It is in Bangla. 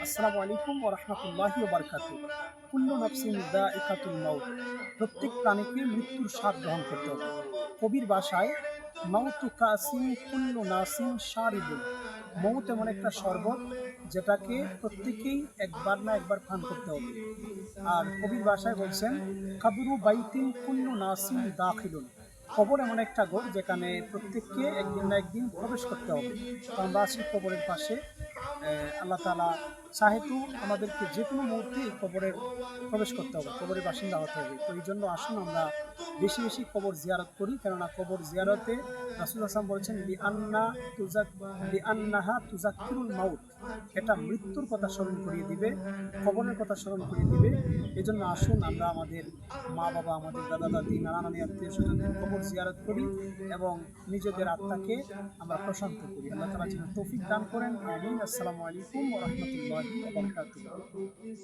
আসসালামু আলাইকুম ওয়া রাহমাতুল্লাহি ওয়া বারাকাতুহু। কুল্লু নাফসিন যায়িকাতুল মাউত। প্রত্যেক প্রাণীকে মৃত্যুর স্বাদ গ্রহণ করতে হবে। কবির ভাষায় মাউতু কাসিন কুল্লু নাসিন শারিবুন। মৌত এমন একটা শরবত যেটাকে প্রত্যেকেই একবার না একবার পান করতে হবে। আর কবির ভাষায় বলছেন কাবরু বাইতিন কুল্লু নাসিন দাখিলুন। কবর এমন একটা ঘর যেখানে প্রত্যেককে একদিন না একদিন প্রবেশ করতে হবে। তো আমরা আছি কবরের পাশে। আল্লাহ তাআলা চাহেতু আমাদেরকে যে কোনো মুহূর্তে এই কবরের প্রবেশ করতে হবে, কবরের বাসিন্দা হতে হবে। তো এই জন্য আসুন আমরা বেশি বেশি কবর জিয়ারত করি, কেননা কবর জিয়ারতে রাসূল হাসান বলেছেন লিআন্নাহা তুজাক্কিরুল মাউত। এটা মৃত্যুর কথা স্মরণ করিয়ে দিবে, কবরের কথা স্মরণ করিয়ে দিবে। এই জন্য আসুন আমরা আমাদের মা বাবা, আমাদের দাদা দাদি, নানা নানি, আত্মীয় স্বজনদের কবর জিয়ারত করি এবং নিজেদের আত্মাকে আমরা প্রশান্ত করি। আল্লাহ তাআলা যেন তৌফিক দান করেন। আমিন। আসসালামু আলাইকুম ওয়া রাহমাতুল্লাহি ওয়া বারাকাতুহু।